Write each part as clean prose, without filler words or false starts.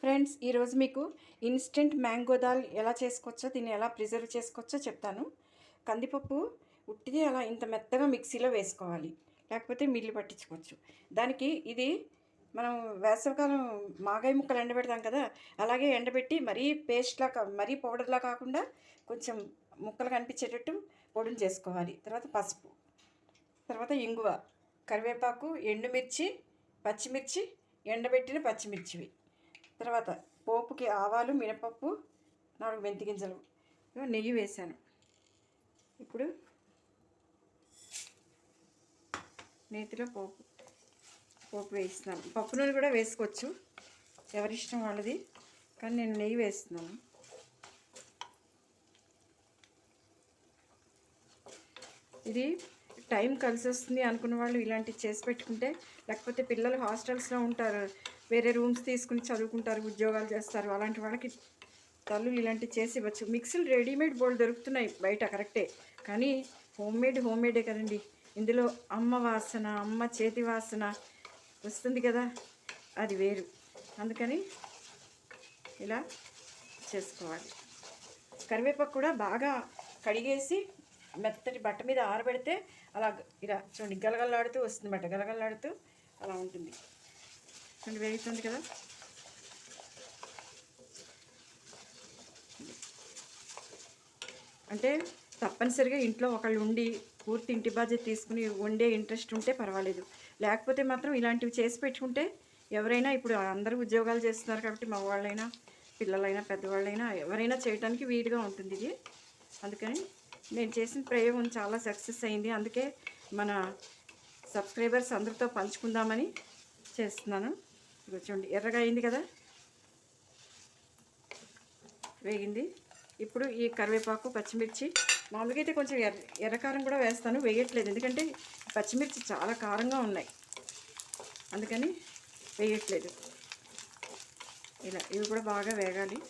Friends, ఈరోజు మీకు instant mango dal ఎలా చేసుకోవచ్చో, దీన్ని ఎలా ప్రిజర్వ్ చేసుకోవచ్చో చెప్తాను. కందిపప్పు ఉట్టిది అలా ఇంత మెత్తగా మిక్సీలో వేసుకోవాలి, లేకపోతే మిల్లు పట్టించుకోవచ్చు. దానికి ఇది మనం వేసవికాలం మాగాయ ముక్కలు ఎండబెడతాం కదా, అలాగే ఎండబెట్టి మరీ పేస్ట్లా మరీ పౌడర్లా కాకుండా కొంచెం ముక్కలు కనిపించేటట్టు పొడిని చేసుకోవాలి. తర్వాత పసుపు, తర్వాత ఇంగువ, కరివేపాకు, ఎండుమిర్చి, పచ్చిమిర్చి, ఎండబెట్టిన పచ్చిమిర్చివి. తర్వాత పోపుకి ఆవాలు, మినపప్పు, 4 మెంతి గింజలు, నెయ్యి వేసాను. ఇప్పుడు నేతిలో పోపు వేస్తున్నాను. పప్పు నూనె కూడా వేసుకోవచ్చు, ఎవరిష్టం వాళ్ళది, కానీ నేను నెయ్యి వేస్తున్నాను. ఇది టైం కలిసి వస్తుంది అనుకున్న వాళ్ళు ఇలాంటివి చేసి పెట్టుకుంటే, లేకపోతే పిల్లలు హాస్టల్స్లో ఉంటారు, వేరే రూమ్స్ తీసుకుని చదువుకుంటారు, ఉద్యోగాలు చేస్తారు, అలాంటి వాళ్ళకి తల్లులు ఇలాంటివి చేసి ఇవ్వచ్చు. మిక్సీలు రెడీమేడ్ బోల్డ్ దొరుకుతున్నాయి బయట, కరెక్టే, కానీ హోమ్మేడే కదండి. ఇందులో అమ్మ వాసన, అమ్మ చేతి వాసన వస్తుంది కదా, అది వేరు. అందుకని ఇలా చేసుకోవాలి. కరివేపాకు కూడా బాగా కడిగేసి మెత్తటి బట్ట మీద ఆరబెడితే అలా ఇలా చూడండి గలగల్లాడుతూ వస్తుంది అన్నమాట, గలగల్లాడుతూ అలా ఉంటుంది. చూడండి వేగుతుంది కదా. అంటే తప్పనిసరిగా ఇంట్లో ఒకళ్ళు ఉండి పూర్తి ఇంటి బాధ్యత తీసుకుని వండే ఇంట్రెస్ట్ ఉంటే పర్వాలేదు, లేకపోతే మాత్రం ఇలాంటివి చేసి పెట్టుకుంటే ఎవరైనా, ఇప్పుడు అందరూ ఉద్యోగాలు చేస్తున్నారు కాబట్టి మగవాళ్ళైనా పిల్లలైనా పెద్దవాళ్ళైనా ఎవరైనా చేయడానికి వీలుగా ఉంటుంది ఇది. అందుకని నేను చేసిన ప్రయోగం చాలా సక్సెస్ అయింది, అందుకే మన సబ్స్క్రైబర్స్ అందరితో పంచుకుందామని చేస్తున్నాను. చూడండి ఎర్రగా అయింది కదా, వేగింది. ఇప్పుడు ఈ కరివేపాకు, పచ్చిమిర్చి, మామూలుగా అయితే కొంచెం ఎర్రకారం కూడా వేస్తాను, వేయట్లేదు ఎందుకంటే పచ్చిమిర్చి చాలా కారంగా ఉన్నాయి, అందుకని వేయట్లేదు. ఇలా ఇవి కూడా బాగా వేగాలి.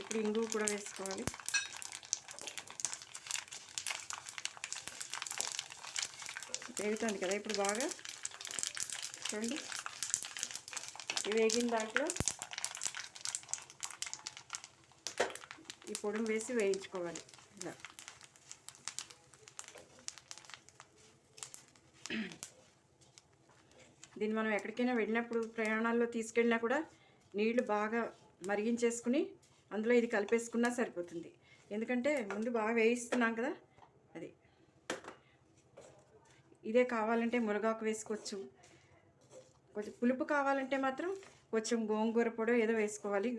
ఇప్పుడు ఇంగువ కూడా వేసుకోవాలి. వేగుతుంది కదా ఇప్పుడు బాగా. చూడండి వేగిన దాంట్లో ఈ పొడిని వేసి వేయించుకోవాలి. ఇలా దీన్ని మనం ఎక్కడికైనా వెళ్ళినప్పుడు, ప్రయాణాల్లో తీసుకెళ్ళినా కూడా నీళ్లు బాగా మరిగించేసుకుని అందులో ఇది కలిపేసుకున్నా సరిపోతుంది, ఎందుకంటే ముందు బాగా వేయిస్తున్నాం కదా. అది ఇదే కావాలంటే మునగాకు వేసుకోవచ్చు, కొంచెం పులుపు కావాలంటే మాత్రం కొంచెం గోంగూర పొడి ఏదో వేసుకోవాలి.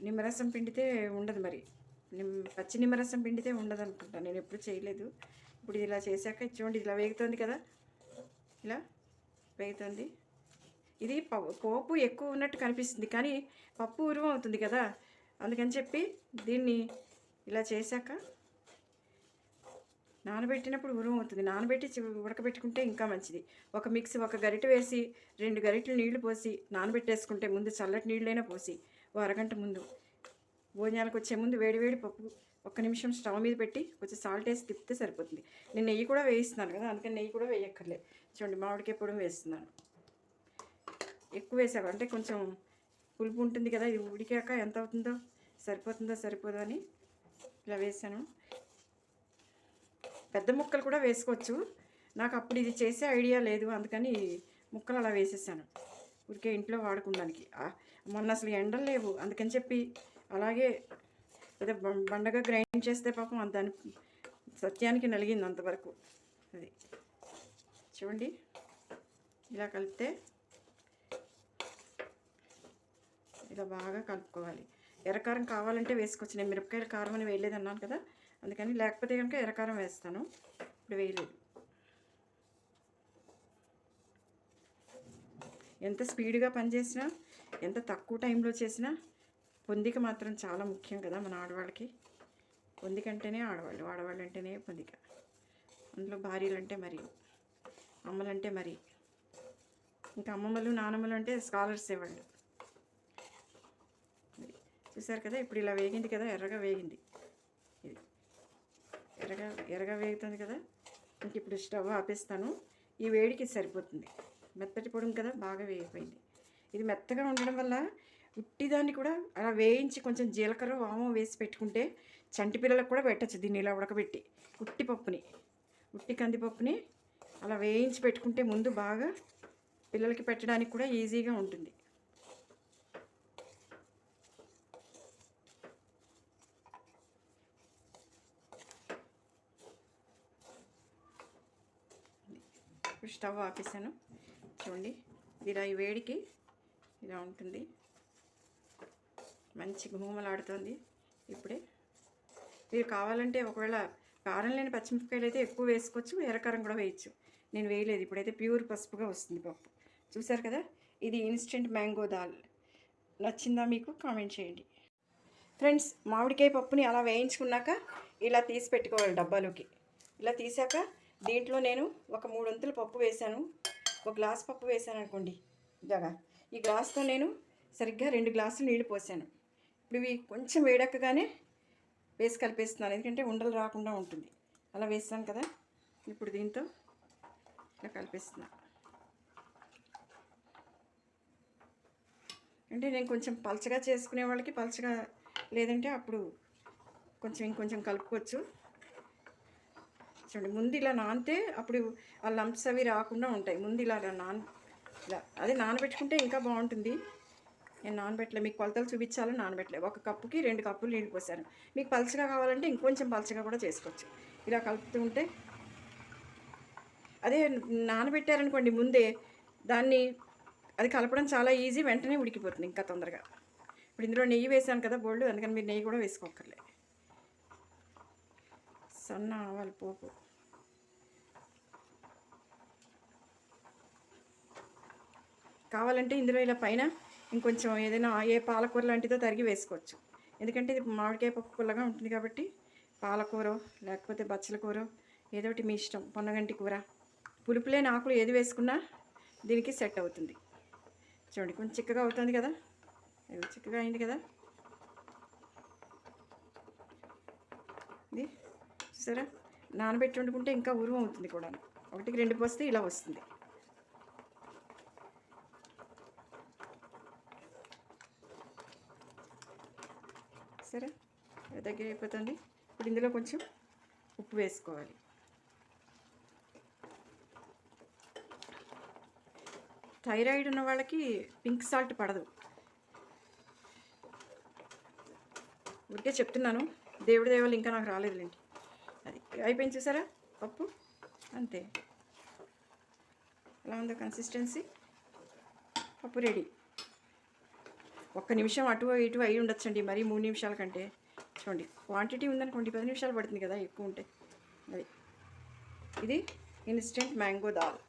నిమ్మరసం పిండితే ఉండదు, మరి పచ్చి నిమ్మరసం పిండితే ఉండదు అనుకుంటా, నేను ఎప్పుడు చేయలేదు. ఇప్పుడు ఇలా చేశాక చూడండి ఇలా వేగుతుంది కదా, ఇలా వేగుతుంది. ఇది పోపు ఎక్కువ ఉన్నట్టు కనిపిస్తుంది, కానీ పప్పు ఉరువు అవుతుంది కదా, అందుకని చెప్పి దీన్ని ఇలా చేశాక నానబెట్టినప్పుడు ఉరుము అవుతుంది, నానబెట్టి ఉడకబెట్టుకుంటే ఇంకా మంచిది. ఒక గరిటె వేసి 2 గరిటెలు నీళ్లు పోసి నానబెట్టేసుకుంటే, ముందు చల్లటి నీళ్ళైనా పోసి అరగంట ముందు, భోజనాలకు వచ్చే ముందు వేడివేడి పప్పు 1 నిమిషం స్టవ్ మీద పెట్టి కొంచెం సాల్ట్ వేసి తిప్పితే సరిపోతుంది. నేను నెయ్యి కూడా వేయిస్తున్నాను కదా, అందుకని నెయ్యి కూడా వేయక్కర్లేదు. చూడండి మామిడికాయ పొడి వేస్తున్నాను, ఎక్కువ వేసాను అంటే కొంచెం పులుపు ఉంటుంది కదా, ఇది ఉడికాక ఎంత అవుతుందో సరిపోదో అని ఇలా వేసాను. పెద్ద ముక్కలు కూడా వేసుకోవచ్చు, నాకు అప్పుడు ఇది చేసే ఐడియా లేదు, అందుకని ముక్కలు అలా వేసేసాను ఊరికే ఇంట్లో వాడుకోవడానికి. మొన్న అసలు ఎండలు లేవు, అందుకని చెప్పి అలాగే ఏదో బండగా గ్రైండ్ చేస్తే పాపం దాని సత్యానికి నలిగింది అంతవరకు. అది చూడండి ఇలా కలిపితే ఇలా బాగా కలుపుకోవాలి. ఎర్రకారం కావాలంటే వేసుకోవచ్చు, నేను మిరపకాయల కారం అని వేయలేదు అన్నాను కదా, అందుకని, లేకపోతే కనుక ఎర్రకారం వేస్తాను, ఇప్పుడు వేయలేదు. ఎంత స్పీడ్గా పనిచేసినా, ఎంత తక్కువ టైంలో చేసినా పొందిక మాత్రం చాలా ముఖ్యం కదా మన ఆడవాళ్ళకి. పొందిక అంటేనే ఆడవాళ్ళు అంటేనే పొందిక, అందులో భార్యలు అంటే మరి, అమ్మలంటే మరి, ఇంకా అమ్మమ్మలు నానమ్మలు అంటే స్కాలర్స్ వాళ్ళు. చూసారు కదా ఇప్పుడు ఇలా వేగింది కదా, ఎర్రగా వేగింది, ఇది ఎర్రగా వేగుతుంది కదా. ఇంక ఇప్పుడు స్టవ్ ఆపేస్తాను. ఈ వేడికి సరిపోతుంది. మెత్తటి పొడుం కదా, బాగా వేగిపోయింది. ఇది మెత్తగా ఉండడం వల్ల ఉట్టిదాన్ని కూడా అలా వేయించి కొంచెం జీలకర్ర వాము వేసి పెట్టుకుంటే చంటి పిల్లలకు కూడా పెట్టచ్చు. దీన్ని ఇలా ఉడకబెట్టి ఉట్టి కందిపప్పుని అలా వేయించి పెట్టుకుంటే ముందు బాగా పిల్లలకి పెట్టడానికి కూడా ఈజీగా ఉంటుంది. ఇప్పుడు స్టవ్ ఆపేసాను. చూడండి, ఇలా ఈ వేడికి ఇలా ఉంటుంది. మంచి గుమగుమలాడుతుంది. ఇప్పుడే మీరు కావాలంటే ఒకవేళ కారం లేని పచ్చిమిరపకాయలు అయితే ఎక్కువ వేసుకోవచ్చు, ఎర్రకారం కూడా వేయచ్చు. నేను వేయలేదు. ఇప్పుడైతే ప్యూర్ పసుపుగా వస్తుంది పప్పు. చూసారు కదా, ఇది ఇన్స్టెంట్ మ్యాంగో దాల్. నచ్చిందా మీకు? కామెంట్ చేయండి. ఫ్రెండ్స్, మామిడికాయ పప్పుని అలా వేయించుకున్నాక ఇలా తీసి పెట్టుకోవాలి డబ్బాలోకి. ఇలా తీసాక దీంట్లో నేను ఒక 3 వంతులు పప్పు వేసాను. ఒక గ్లాస్ పప్పు వేసాను అనుకోండి. ఇలాగా ఈ గ్లాస్తో నేను సరిగ్గా 2 గ్లాసులు నీళ్ళు పోసాను. ఇప్పుడు ఇవి కొంచెం వేడెక్కగానే వేసి కలిపేస్తున్నాను, ఎందుకంటే ఉండలు రాకుండా ఉంటుంది. అలా వేస్తాను కదా. ఇప్పుడు దీంతో ఇలా కలిపేస్తున్నాను. అంటే నేను కొంచెం పలచగా చేసుకునే వాళ్ళకి పలచగా, లేదంటే అప్పుడు ఇంకొంచెం కలుపుకోవచ్చు. చూడండి, ముందు ఇలా నానితే అప్పుడు ఆ లంప్స్ అవి రాకుండా ఉంటాయి. ముందు ఇలా అదే నానబెట్టుకుంటే ఇంకా బాగుంటుంది. నేను నానబెట్టలే, మీకు కొలతలు చూపించాలని నానబెట్టలే. 1 కప్పుకి 2 కప్పులు నీళ్ళు పోసాను. మీకు పలచగా కావాలంటే ఇంకొంచెం పలచగా కూడా చేసుకోవచ్చు. ఇలా కలుపుతూ ఉంటే, అదే నానబెట్టారనుకోండి ముందే, దాన్ని అది కలపడం చాలా ఈజీ, వెంటనే ఉడికిపోతుంది ఇంకా తొందరగా. ఇప్పుడు ఇందులో నెయ్యి వేసాను కదా బోల్డ్, అందుకని మీరు నెయ్యి కూడా వేసుకోక్కర్లే. సన్న ఆవాల పోపు, కావాలంటే ఇందులో ఇలా పైన ఇంకొంచెం ఏదైనా ఏ పాలకూర లాంటిదో తరిగి వేసుకోవచ్చు. ఎందుకంటే ఇది మామిడికాయ పప్పు పుల్లగా ఉంటుంది కాబట్టి పాలకూర లేకపోతే బచ్చల కూర ఏదోటి మీ ఇష్టం. పొన్నగంటి కూర, పులుపులేని ఆకులు ఏది వేసుకున్నా దీనికి సెట్ అవుతుంది. చూడండి, కొంచెం చిక్కగా అవుతుంది కదా. చిక్కగా అయింది కదా. ఇది చూసారా, నానబెట్టి వండుకుంటే ఇంకా ఉరుము అవుతుంది కూడా. 1కి 2 పోస్తే ఇలా వస్తుంది. సరే, దగ్గర అయిపోతుంది. ఇప్పుడు ఇందులో కొంచెం ఉప్పు వేసుకోవాలి. థైరాయిడ్ ఉన్న వాళ్ళకి పింక్ సాల్ట్ పడదు. ఊరికే చెప్తున్నాను, దేవుడి దేవాలు ఇంకా నాకు రాలేదులేండి. అది అయిపోయింది. చూసారా పప్పు, అంతే. ఎలా ఉందో కన్సిస్టెన్సీ. పప్పు రెడీ. 1 నిమిషం అటు ఇటు అయి ఉండొచ్చండి, మరి 3 నిమిషాల కంటే. చూడండి, క్వాంటిటీ ఉందనుకోండి 10 నిమిషాలు పడుతుంది కదా, ఎక్కువ ఉంటే. అది ఇది ఇన్స్టెంట్ మ్యాంగో దాల్.